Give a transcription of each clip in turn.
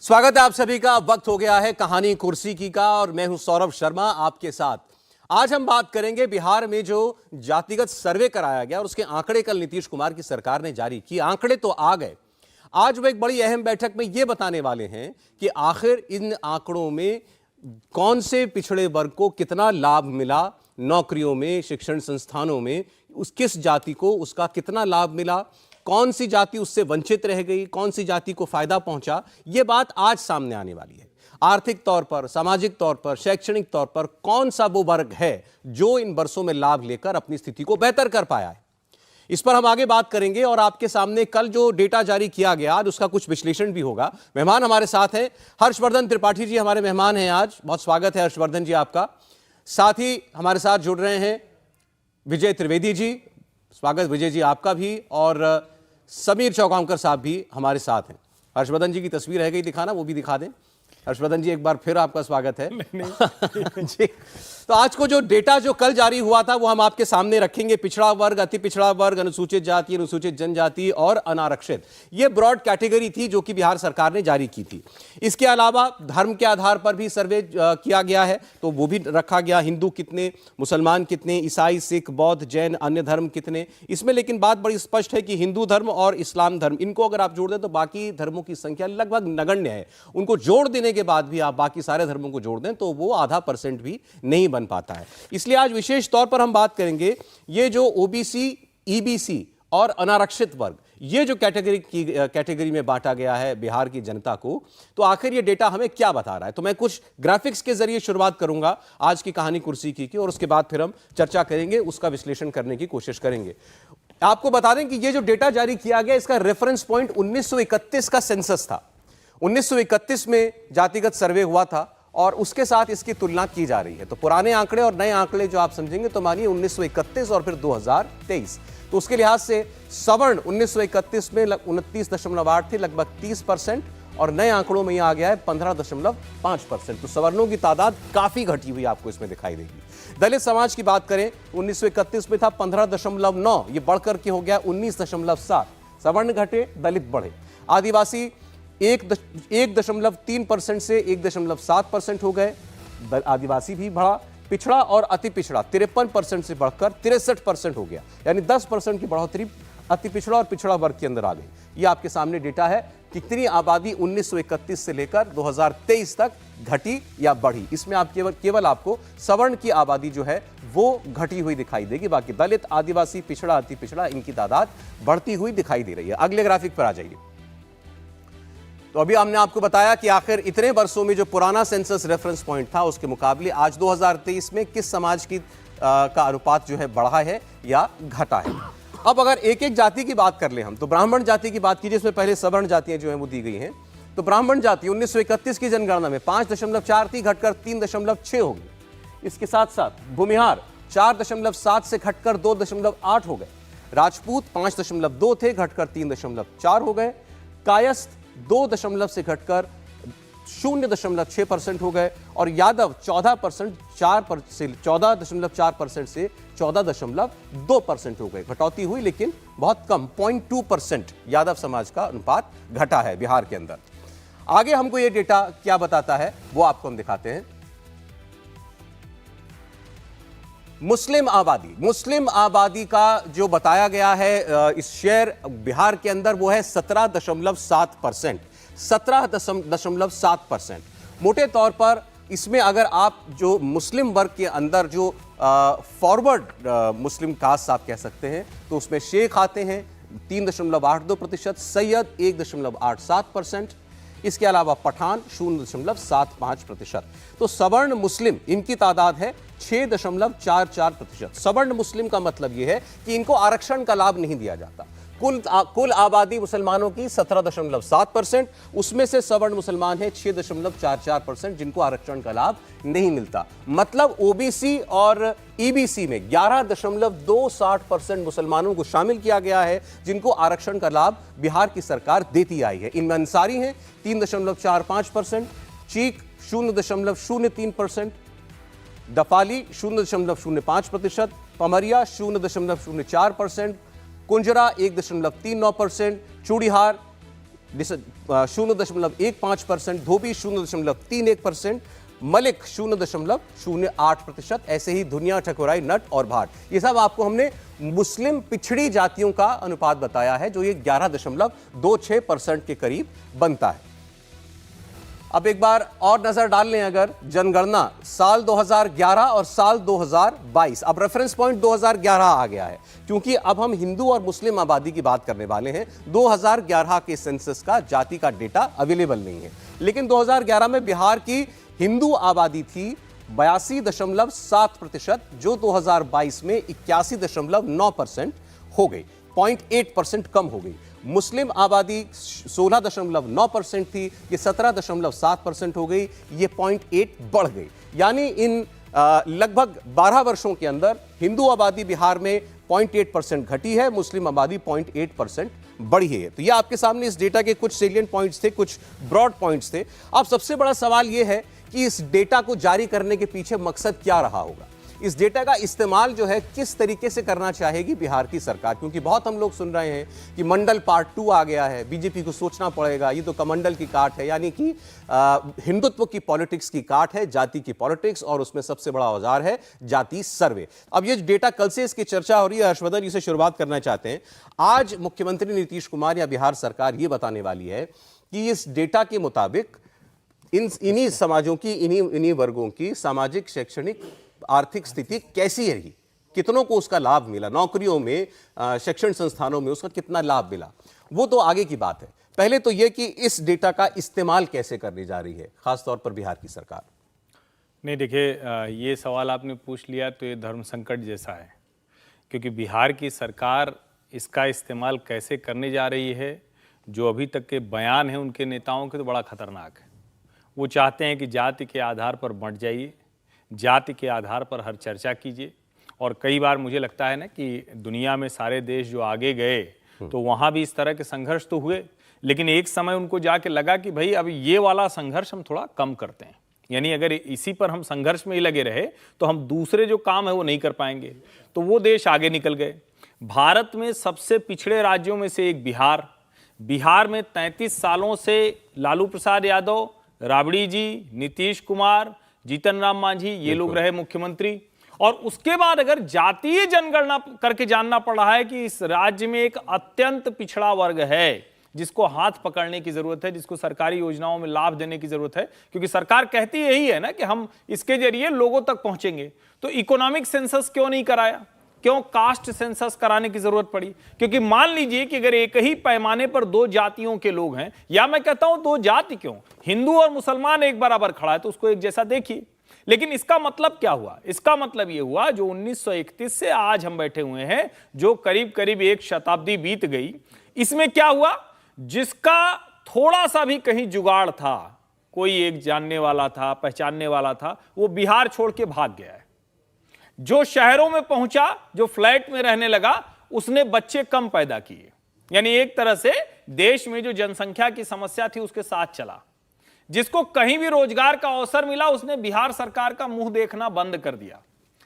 स्वागत है आप सभी का। वक्त हो गया है कहानी कुर्सी की का और मैं हूं सौरभ शर्मा आपके साथ। आज हम बात करेंगे बिहार में जो जातिगत सर्वे कराया गया और उसके आंकड़े कल नीतीश कुमार की सरकार ने जारी किए। आंकड़े तो आ गए। आज वो एक बड़ी अहम बैठक में यह बताने वाले हैं कि आखिर इन आंकड़ों में कौन से पिछड़े वर्ग को कितना लाभ मिला, नौकरियों में, शिक्षण संस्थानों में किस जाति को उसका कितना लाभ मिला, कौन सी जाति उससे वंचित रह गई, कौन सी जाति को फायदा पहुंचा। यह बात आज सामने आने वाली है। आर्थिक तौर पर, सामाजिक तौर पर, शैक्षणिक तौर पर कौन सा वो वर्ग है जो इन वर्षों में लाभ लेकर अपनी स्थिति को बेहतर कर पाया है, इस पर हम आगे बात करेंगे। और आपके सामने कल जो डेटा जारी किया गया आज उसका कुछ विश्लेषण भी होगा। मेहमान हमारे साथ हैं, हर्षवर्धन त्रिपाठी जी हमारे मेहमान हैं आज। बहुत स्वागत है हर्षवर्धन जी आपका। साथ ही हमारे साथ जुड़ रहे हैं विजय त्रिवेदी जी। स्वागत विजय जी आपका भी। और समीर चौगांवकर साहब भी हमारे साथ हैं। हर्षवर्धन जी की तस्वीर रह गई दिखाना, वो भी दिखा दें। हर्षवर्धन जी एक बार फिर आपका स्वागत है। जी, तो आज को जो डेटा जो कल जारी हुआ था वो हम आपके सामने रखेंगे। पिछड़ा वर्ग, अति पिछड़ा वर्ग, अनुसूचित जाति, अनुसूचित जनजाति और अनारक्षित, ये ब्रॉड कैटेगरी थी जो कि बिहार सरकार ने जारी की थी। इसके अलावा धर्म के आधार पर भी सर्वे किया गया है, तो वो भी रखा गया। हिंदू कितने, मुसलमान कितने, ईसाई, सिख, बौद्ध, जैन, अन्य धर्म कितने। इसमें लेकिन बात बड़ी स्पष्ट है कि हिंदू धर्म और इस्लाम धर्म, इनको अगर आप जोड़ दें तो बाकी धर्मों की संख्या लगभग नगण्य है। उनको जोड़ देने के बाद भी आप बाकी सारे धर्मों को जोड़ दें तो वो 0.5% भी नहीं बन पाता है। इसलिए आज विशेष तौर पर हम बात करेंगे ये जो ओबीसी, ईबीसी और अनारक्षित वर्ग, ये जो कैटेगरी में बांटा गया है बिहार की जनता को, तो आखिर ये डेटा हमें क्या बता रहा है। तो मैं कुछ ग्राफिक्स के जरिए शुरुआत करूंगा आज की कहानी कुर्सी की और उसके बाद फिर हम चर्चा करेंगे, उसका विश्लेषण करने की कोशिश करेंगे। आपको बता दें कि ये जो डेटा जारी किया गया इसका रेफरेंस पॉइंट 1931 का सेंसस था। 1931 में जातिगत सर्वे हुआ था और उसके साथ इसकी तुलना की जा रही है। तो पुराने आंकड़े और नए आंकड़े जो आप समझेंगे तो मानिए 1931 और फिर 2023, तो उसके लिहाज से सवर्ण 1931 में 29.8 थे, लगभग 30%, और नए आंकड़ों में यह आ गया है 15.5%। तो सवर्णों की तादाद काफी घटी हुई आपको इसमें दिखाई देगी। दलित समाज की बात करें 1931 में था 15.9, ये बढ़कर के हो गया 19.7। सवर्ण घटे, दलित बढ़े। आदिवासी 1.3% से 1.7% हो गए, आदिवासी भी बढ़ा। पिछड़ा और अति पिछड़ा 53% से बढ़कर 63% हो गया, यानी 10% की बढ़ोतरी अति पिछड़ा और पिछड़ा वर्ग के अंदर आ गई। यह आपके सामने डेटा है कितनी आबादी 1931 से लेकर 2023 तक घटी या बढ़ी। इसमें आप केवल आपको सवर्ण की आबादी जो है वो घटी हुई दिखाई देगी, बाकी दलित, आदिवासी, पिछड़ा, अति पिछड़ा, इनकी तादाद बढ़ती हुई दिखाई दे रही है। अगले ग्राफिक पर आ जाइए। तो अभी हमने आपको बताया कि आखिर इतने वर्षों में जो पुराना सेंसस रेफरेंस पॉइंट था उसके मुकाबले आज 2023 में किस समाज की का अनुपात जो है बढ़ा है या घटा है। अब अगर एक एक जाति की बात कर ले हम, तो ब्राह्मण जाति की बात कीजिए। इसमें पहले सवर्ण जातियां जो है वो दी गई हैं। तो ब्राह्मण जाति 1931 की जनगणना में 5.4 थी, घटकर 3.6 होगी। इसके साथ साथ भूमिहार 4.7 से घटकर 2.8 हो गए। राजपूत 5.2 थे, घटकर 3.4 हो गए। कायस्थ 2 से घटकर 0.6% हो गए। और यादव 14.4% से 14.2% हो गए। घटौती हुई लेकिन बहुत कम, 0.2% यादव समाज का अनुपात घटा है बिहार के अंदर। आगे हमको यह डेटा क्या बताता है वो आपको हम दिखाते हैं। मुस्लिम आबादी का जो बताया गया है इस शेयर बिहार के अंदर वो है 17.7%। 17.7%। मोटे तौर पर इसमें अगर आप जो मुस्लिम वर्ग के अंदर जो फॉरवर्ड मुस्लिम कास्ट आप कह सकते हैं, तो उसमें शेख आते हैं 3.82%, सैयद 1.87%, इसके अलावा पठान 0.75%। तो सवर्ण मुस्लिम इनकी तादाद है 6.44%। सवर्ण मुस्लिम का मतलब यह है कि इनको आरक्षण का लाभ नहीं दिया जाता। कुल आबादी मुसलमानों की 17.7%, उसमें से सवर्ण मुसलमान है 6.44% जिनको आरक्षण का लाभ नहीं मिलता। मतलब ओबीसी और ईबीसी में 11.26% मुसलमानों को शामिल किया गया है जिनको आरक्षण का लाभ बिहार की सरकार देती आई है। इनमें अंसारी हैं 3.45%, चीक 0.03%, दफाली 0.05%, पमरिया 0.04%, कुंजरा 1.39%, चूड़ीहार 0.15%, धोबी 0.31%, मलिक 0.08%, ऐसे ही धुनिया, ठकुराई, नट और भाट, ये सब आपको हमने मुस्लिम पिछड़ी जातियों का अनुपात बताया है, जो ये 11.26% के करीब बनता है। अब एक बार और नजर डाल लें अगर जनगणना साल 2011 और साल 2022, अब रेफरेंस पॉइंट 2011 आ गया है, क्योंकि अब हम हिंदू और मुस्लिम आबादी की बात करने वाले हैं। 2011 के सेंसस का जाति का डेटा अवेलेबल नहीं है, लेकिन 2011 में बिहार की हिंदू आबादी थी 82.7%, जो 2022 में 81.9% हो गई, 0.8% कम हो गई। मुस्लिम आबादी 16.9% थी, ये 17.7% हो गई, ये 0.8 बढ़ गई। यानी इन लगभग 12 वर्षों के अंदर हिंदू आबादी बिहार में 0.8% घटी है, मुस्लिम आबादी 0.8% बढ़ी है। तो ये आपके सामने इस डेटा के कुछ सेलिएंट पॉइंट्स थे, कुछ ब्रॉड पॉइंट्स थे। अब सबसे बड़ा सवाल यह है कि इस डेटा को जारी करने के पीछे मकसद क्या रहा होगा, इस डेटा का इस्तेमाल जो है किस तरीके से करना चाहेगी बिहार की सरकार, क्योंकि बहुत हम लोग सुन रहे हैं कि मंडल पार्ट 2 आ गया है, बीजेपी को सोचना पड़ेगा, ये तो कमंडल की काट है, यानी कि हिंदुत्व की पॉलिटिक्स की काट है, जाति की पॉलिटिक्स, और उसमें सबसे बड़ा औजार है जाति सर्वे। अब ये डेटा कल से इसकी चर्चा हो रही है, हर्षवर्धन जी से शुरुआत करना चाहते हैं। आज मुख्यमंत्री नीतीश कुमार या बिहार सरकार ये बताने वाली है कि इस डेटा के मुताबिक इन्हीं समाजों की, इन्हीं वर्गों की सामाजिक, शैक्षणिक, आर्थिक स्थिति कैसी रही, कितनों को उसका लाभ मिला, नौकरियों में, शैक्षणिक संस्थानों में उसका कितना लाभ मिला, वो तो आगे की बात है। पहले तो यह कि इस डेटा का इस्तेमाल कैसे करने जा रही है खासतौर पर बिहार की सरकार। नहीं, देखिए, ये सवाल आपने पूछ लिया तो ये धर्म संकट जैसा है, क्योंकि बिहार की सरकार इसका इस्तेमाल कैसे करने जा रही है, जो अभी तक के बयान हैं उनके नेताओं के, तो बड़ा खतरनाक है। वो चाहते हैं कि जाति के आधार पर बंट जाइए, जाति के आधार पर हर चर्चा कीजिए, और कई बार मुझे लगता है ना कि दुनिया में सारे देश जो आगे गए तो वहाँ भी इस तरह के संघर्ष तो हुए, लेकिन एक समय उनको जाके लगा कि भाई अब ये वाला संघर्ष हम थोड़ा कम करते हैं, यानी अगर इसी पर हम संघर्ष में ही लगे रहे तो हम दूसरे जो काम है वो नहीं कर पाएंगे, तो वो देश आगे निकल गए। भारत में सबसे पिछड़े राज्यों में से एक बिहार में 33 सालों से लालू प्रसाद यादव, राबड़ी जी, नीतीश कुमार, जीतन राम मांझी, ये लोग रहे मुख्यमंत्री, और उसके बाद अगर जातीय जनगणना करके जानना पड़ रहा है कि इस राज्य में एक अत्यंत पिछड़ा वर्ग है जिसको हाथ पकड़ने की जरूरत है, जिसको सरकारी योजनाओं में लाभ देने की जरूरत है, क्योंकि सरकार कहती यही है ना कि हम इसके जरिए लोगों तक पहुंचेंगे। तो इकोनॉमिक सेंसस क्यों नहीं कराया, क्यों कास्ट सेंसस कराने की जरूरत पड़ी? क्योंकि मान लीजिए कि अगर एक ही पैमाने पर दो जातियों के लोग हैं, या मैं कहता हूं दो जाति क्यों, हिंदू और मुसलमान एक बराबर खड़ा है, तो उसको एक जैसा देखिए। लेकिन इसका मतलब क्या हुआ? इसका मतलब यह हुआ जो 1931 से आज हम बैठे हुए हैं, जो करीब करीब एक शताब्दी बीत गई, इसमें क्या हुआ? जिसका थोड़ा सा भी कहीं जुगाड़ था, कोई एक जानने वाला था, पहचानने वाला था, वो बिहार छोड़ के भाग गया है। जो शहरों में पहुंचा, जो फ्लैट में रहने लगा, उसने बच्चे कम पैदा किए, यानी एक तरह से देश में जो जनसंख्या की समस्या थी उसके साथ चला। जिसको कहीं भी रोजगार का अवसर मिला, उसने बिहार सरकार का मुंह देखना बंद कर दिया।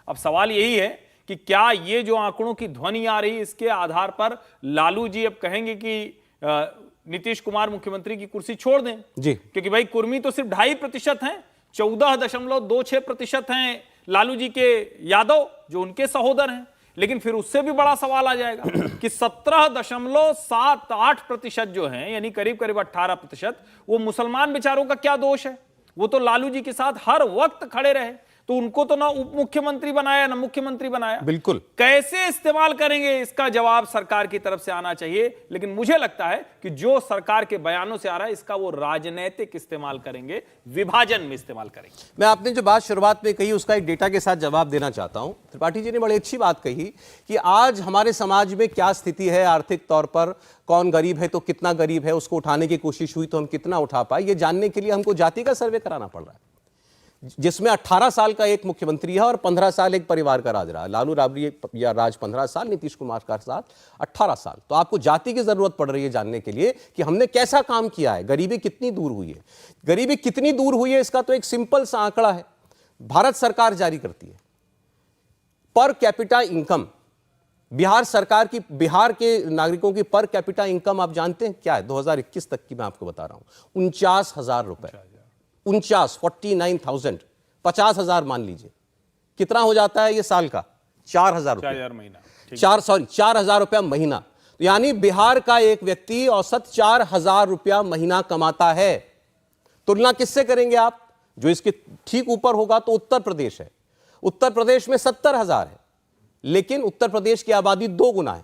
अब सवाल यही है कि क्या ये जो आंकड़ों की ध्वनि आ रही है, इसके आधार पर लालू जी अब कहेंगे कि नीतीश कुमार मुख्यमंत्री की कुर्सी छोड़ दें जी, क्योंकि भाई कुर्मी तो सिर्फ 2.5% हैं, 14.26% हैं लालू जी के यादव जो उनके सहोदर हैं, लेकिन फिर उससे भी बड़ा सवाल आ जाएगा कि 17.78% जो हैं, यानी करीब करीब 18%, वो मुसलमान बेचारों का क्या दोष है? वो तो लालू जी के साथ हर वक्त खड़े रहे, तो उनको तो ना उप मुख्यमंत्री बनाया ना मुख्यमंत्री बनाया। बिल्कुल, कैसे इस्तेमाल करेंगे, इसका जवाब सरकार की तरफ से आना चाहिए। लेकिन मुझे लगता है कि जो सरकार के बयानों से आ रहा है, इसका वो राजनीतिक इस्तेमाल करेंगे, विभाजन में इस्तेमाल करेंगे। मैं आपने जो बात शुरुआत में कही उसका एक डेटा के साथ जवाब देना चाहता हूं। त्रिपाठी जी ने बड़ी अच्छी बात कही कि आज हमारे समाज में क्या स्थिति है, आर्थिक तौर पर कौन गरीब है तो कितना गरीब है, उसको उठाने की कोशिश हुई तो हम कितना उठा पाए, ये जानने के लिए हमको जाति का सर्वे कराना पड़ रहा है, जिसमें 18 साल का एक मुख्यमंत्री है और 15 साल एक परिवार का राज रहा। लालू राबड़ी या राज 15 साल, नीतीश कुमार का साथ 18 साल। तो आपको जाति की जरूरत पड़ रही है जानने के लिए कि हमने कैसा काम किया है, गरीबी कितनी दूर हुई है। गरीबी कितनी दूर हुई है इसका तो एक सिंपल सा आंकड़ा है, भारत सरकार जारी करती है। पर कैपिटा इनकम बिहार सरकार की, बिहार के नागरिकों की पर कैपिटा इनकम आप जानते हैं क्या है? 2021 तक की मैं आपको बता रहा हूं, 49,000 रुपए। 49,000, 50,000 मान लीजिए, कितना हो जाता है ये साल का? 4,000 रुपए, 4,000 महीना, 4,000 रुपया महीना। तो यानी बिहार का एक व्यक्ति औसत 4,000 रुपया महीना कमाता है। तुलना किससे करेंगे आप? जो इसके ठीक ऊपर होगा तो उत्तर प्रदेश है। उत्तर प्रदेश में 70,000 है, लेकिन उत्तर प्रदेश की आबादी 2 गुना है।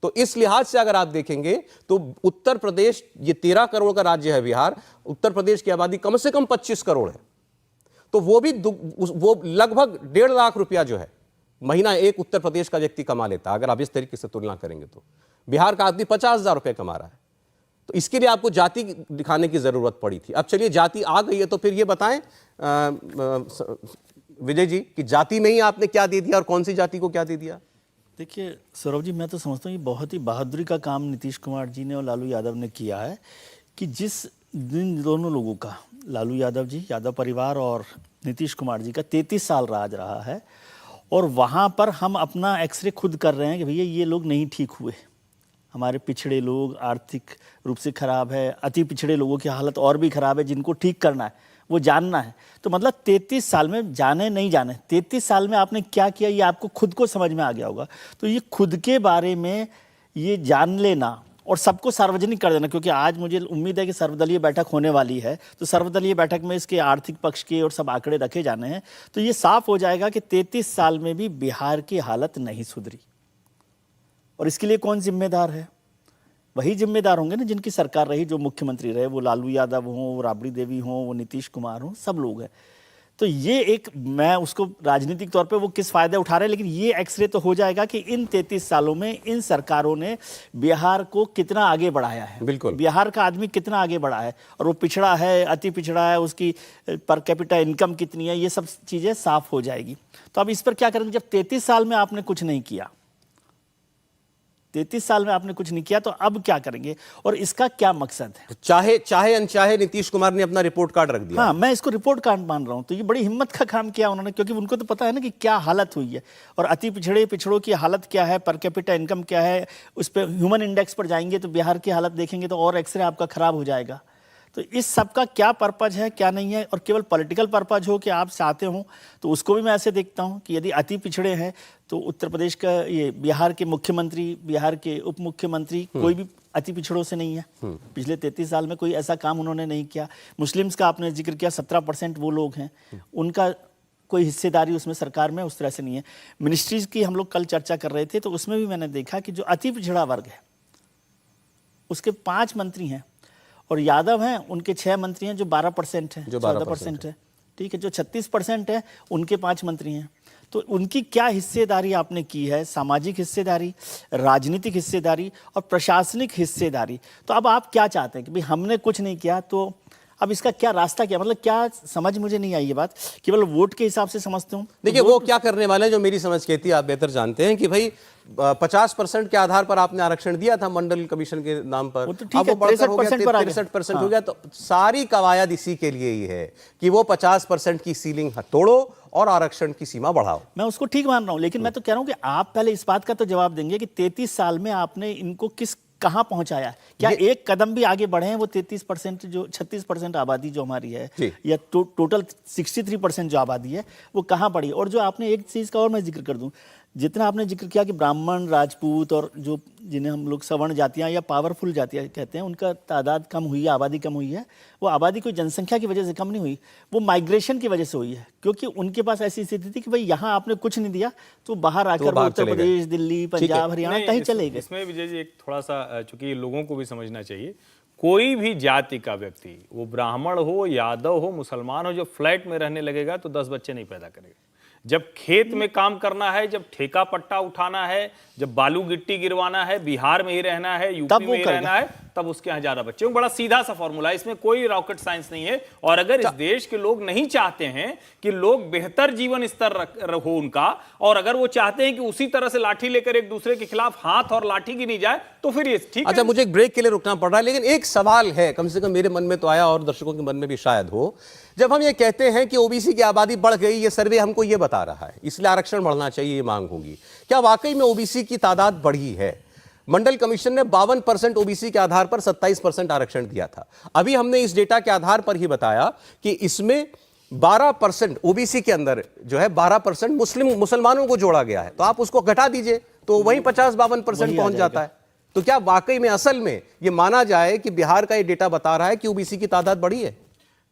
तो इस लिहाज से अगर आप देखेंगे तो उत्तर प्रदेश, ये 13 करोड़ का राज्य है बिहार, उत्तर प्रदेश की आबादी कम से कम 25 करोड़ है। तो वो भी वो लगभग 1.5 लाख रुपया जो है महीना एक उत्तर प्रदेश का व्यक्ति कमा लेता है। अगर आप इस तरीके से तुलना करेंगे तो बिहार का आदमी 50,000 रुपये कमा रहा है। तो इसके लिए आपको जाति दिखाने की जरूरत पड़ी थी। अब चलिए जाति आ गई है तो फिर ये बताएं विजय जी कि जाति में ही आपने क्या दे दिया और कौन सी जाति को क्या दे दिया? देखिए सौरभ जी, मैं तो समझता हूँ ये बहुत ही बहादुरी का काम नीतीश कुमार जी ने और लालू यादव ने किया है कि जिस दिन दोनों लोगों का, लालू यादव जी, यादव परिवार और नीतीश कुमार जी का 33 साल राज रहा है और वहाँ पर हम अपना एक्सरे खुद कर रहे हैं कि भैया ये लोग नहीं ठीक हुए, हमारे पिछड़े लोग आर्थिक रूप से खराब है, अति पिछड़े लोगों की हालत और भी खराब है, जिनको ठीक करना है, वो जानना है। तो मतलब 33 साल में, जाने नहीं जाने, 33 साल में आपने क्या किया ये आपको खुद को समझ में आ गया होगा। तो ये खुद के बारे में ये जान लेना और सबको सार्वजनिक कर देना, क्योंकि आज मुझे उम्मीद है कि सर्वदलीय बैठक होने वाली है, तो सर्वदलीय बैठक में इसके आर्थिक पक्ष के और सब आंकड़े रखे जाने हैं। तो ये साफ हो जाएगा कि 33 साल में भी बिहार की हालत नहीं सुधरी। और इसके लिए कौन जिम्मेदार है? वही जिम्मेदार होंगे ना जिनकी सरकार रही, जो मुख्यमंत्री रहे, वो लालू यादव हों, वो राबड़ी देवी हों, वो नीतीश कुमार हों, सब लोग हैं। तो ये एक, मैं उसको राजनीतिक तौर पे वो किस फायदे उठा रहे हैं, लेकिन ये एक्सरे तो हो जाएगा कि इन 33 सालों में इन सरकारों ने बिहार को कितना आगे बढ़ाया है। बिल्कुल, बिहार का आदमी कितना आगे बढ़ा है, और वो पिछड़ा है, अति पिछड़ा है, उसकी पर कैपिटा इनकम कितनी है, ये सब चीज़ें साफ हो जाएगी। तो अब इस पर क्या करेंगे? जब 33 साल में आपने कुछ नहीं किया, 33 साल में आपने कुछ नहीं किया, तो अब क्या करेंगे और इसका क्या मकसद है? चाहे अनचाहे नीतीश कुमार ने अपना रिपोर्ट कार्ड रख दिया। हाँ, मैं इसको रिपोर्ट कार्ड मान रहा हूं। तो ये बड़ी हिम्मत का काम किया उन्होंने, क्योंकि उनको तो पता है ना कि क्या हालत हुई है और अति पिछड़ों की हालत क्या है, पर कैपिटा इनकम क्या है, उस पर ह्यूमन इंडेक्स पर जाएंगे तो बिहार की हालत देखेंगे तो और एक्सरे आपका खराब हो जाएगा। तो इस सब का क्या पर्पज है, क्या नहीं है, और केवल पॉलिटिकल पर्पज हो कि आप चाहते हो, तो उसको भी मैं ऐसे देखता हूं कि यदि अति पिछड़े हैं तो उत्तर प्रदेश का, ये बिहार के मुख्यमंत्री, बिहार के उप मुख्यमंत्री कोई भी अति पिछड़ों से नहीं है। पिछले 33 साल में कोई ऐसा काम उन्होंने नहीं किया। मुस्लिम्स का आपने जिक्र किया, 17% वो लोग हैं, उनका कोई हिस्सेदारी उसमें सरकार में उस तरह से नहीं है। मिनिस्ट्रीज की हम लोग कल चर्चा कर रहे थे, तो उसमें भी मैंने देखा कि जो अति पिछड़ा वर्ग है उसके 5 मंत्री हैं, और यादव हैं उनके 6 मंत्री हैं, जो 12% है, 14% है, ठीक है। जो 36% है उनके 5 मंत्री हैं। तो उनकी क्या हिस्सेदारी आपने की है, सामाजिक हिस्सेदारी, राजनीतिक हिस्सेदारी और प्रशासनिक हिस्सेदारी। तो अब आप क्या चाहते हैं कि भाई हमने कुछ नहीं किया, तो अब इसका क्या रास्ता, क्या मतलब, क्या समझ मुझे नहीं आई ये बात। केवल वोट के हिसाब से समझते हूँ। देखिए वो क्या करने वाले हैं, जो मेरी समझ कहती है, आप बेहतर जानते हैं कि भाई 50% के आधार पर आपने आरक्षण दिया था मंडल कमीशन के नाम पर, वो तो ठीक है, 63% हो गया। तो सारी कवायद इसी के लिए ही है कि वो 50% की सीलिंग तोड़ो और आरक्षण की सीमा बढ़ाओ। मैं उसको ठीक मान रहा हूँ, लेकिन मैं तो कह रहा हूँ कि आप पहले इस बात का तो जवाब देंगे कि 33 साल में आपने इनको कहाँ पहुंचाया? क्या एक कदम भी आगे बढ़े हैं? वो 33% जो 36% आबादी जो हमारी है, या टोटल 63% जो आबादी है, वो कहाँ बढ़ी? और जो आपने एक चीज़ का और मैं जिक्र कर दूं, जितना आपने जिक्र किया कि ब्राह्मण, राजपूत और जो जिन्हें हम लोग सवर्ण जातियाँ या पावरफुल जातियाँ कहते हैं, उनका तादाद कम हुई है, आबादी कम हुई है। वो आबादी कोई जनसंख्या की वजह से कम नहीं हुई, वो माइग्रेशन की वजह से हुई है, क्योंकि उनके पास ऐसी स्थिति थी कि भाई यहाँ आपने कुछ नहीं दिया तो बाहर आकर वो उत्तर प्रदेश, दिल्ली, पंजाब, हरियाणा कहीं चले गए। इसमें विजय जी एक थोड़ा सा, चूंकि लोगों को भी समझना चाहिए, कोई भी जाति का व्यक्ति, वो ब्राह्मण हो, यादव हो, मुसलमान हो, जो फ्लैट में रहने लगेगा तो 10 बच्चे नहीं पैदा करेगा। जब खेत में काम करना है, जब ठेका पट्टा उठाना है, जब बालू गिट्टी गिरवाना है, बिहार में ही रहना है, यूपी में ही रहना है, तब उसके यहाँ ज्यादा बच्चे होंगे। बड़ा सीधा सा फॉर्मूला है, इसमें कोई रॉकेट साइंस नहीं है। और अगर इस देश के लोग नहीं चाहते हैं कि लोग बेहतर जीवन स्तर हो उनका, और अगर वो चाहते हैं कि उसी तरह से लाठी लेकर एक दूसरे के खिलाफ हाथ और लाठी गिनी जाए, तो फिर ये ठीक है। अच्छा, मुझे एक ब्रेक के लिए रुकना पड़ रहा है, लेकिन एक सवाल है, कम से कम मेरे मन में तो आया और दर्शकों के मन में भी शायद हो। जब हम ये कहते हैं कि ओबीसी की आबादी बढ़ गई, ये सर्वे हमको ये बता रहा है, इसलिए आरक्षण बढ़ना चाहिए, ये मांग होगी, क्या वाकई में ओबीसी की तादाद बढ़ी है? मंडल कमीशन ने 52% ओबीसी के आधार पर 27% आरक्षण दिया था। अभी हमने इस डेटा के आधार पर ही बताया कि इसमें 12% ओबीसी के अंदर जो है 12% मुसलमानों को जोड़ा गया है, तो आप उसको घटा दीजिए तो वही 50-52% पहुंच जाता है। तो क्या वाकई में असल में ये माना जाए कि बिहार का ये डेटा बता रहा है कि ओबीसी की तादाद बढ़ी है?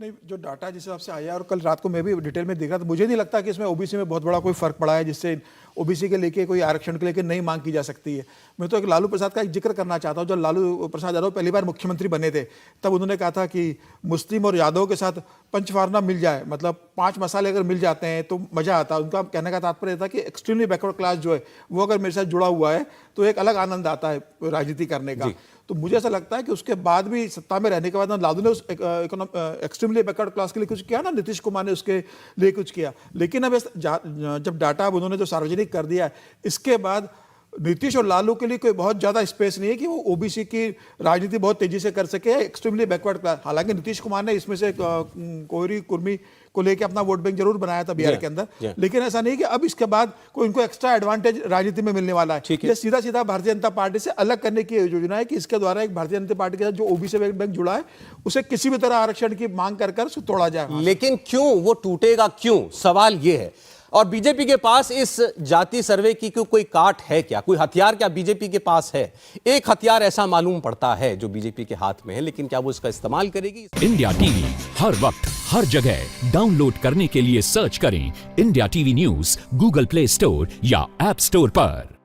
नहीं, जो डाटा जिस हिसाब से आया और कल रात को मैं भी डिटेल में देख रहा था, मुझे नहीं लगता कि इसमें ओबीसी में बहुत बड़ा कोई फर्क पड़ा है जिससे ओबीसी के लेके कोई आरक्षण के लेके नई मांग की जा सकती है। मैं तो एक लालू प्रसाद का एक जिक्र करना चाहता हूँ। जब लालू प्रसाद यादव पहली बार मुख्यमंत्री बने थे, तब उन्होंने कहा था कि मुस्लिम और यादव के साथ पंचफारना मिल जाए, मतलब 5 मसाले अगर मिल जाते हैं तो मजा आता है। उनका कहने का तात्पर्य था कि एक्सट्रीमली बैकवर्ड क्लास जो है वो अगर मेरे साथ जुड़ा हुआ है तो एक अलग आनंद आता है राजनीति करने का। तो मुझे ऐसा लगता है कि उसके बाद भी सत्ता में रहने के बाद लालू ने उस एक्सट्रीमली बैकवर्ड क्लास के लिए कुछ किया ना, नीतीश कुमार ने उसके लिए कुछ किया। लेकिन अब जब डाटा अब उन्होंने जो सार्वजनिक कर दिया है, इसके बाद नीतीश और लालू के लिए कोई बहुत ज़्यादा स्पेस नहीं है कि वो ओबीसी की राजनीति बहुत तेजी से कर सके, एक्सट्रीमली बैकवर्ड क्लास। हालांकि नीतीश कुमार ने इसमें से कोहरी कुर्मी को लेकर अपना वोट बैंक जरूर बनाया था बिहार के अंदर, लेकिन ऐसा नहीं कि अब इसके बाद कोई इनको एक्स्ट्रा एडवांटेज राजनीति में मिलने वाला है। ये सीधा सीधा भारतीय जनता पार्टी से अलग करने की योजना है कि इसके द्वारा एक भारतीय जनता पार्टी के साथ जो ओबीसी बैंक जुड़ा है उसे किसी भी तरह आरक्षण की मांग कर उसे तोड़ा जाए। लेकिन क्यों वो टूटेगा, क्यों? सवाल ये है। और बीजेपी के पास इस जाति सर्वे की कोई काट है क्या, कोई हथियार क्या बीजेपी के पास है? एक हथियार ऐसा मालूम पड़ता है जो बीजेपी के हाथ में है, लेकिन क्या वो इसका इस्तेमाल करेगी? इंडिया टीवी हर वक्त हर जगह डाउनलोड करने के लिए सर्च करें India TV news Google play store या ऐप स्टोर पर।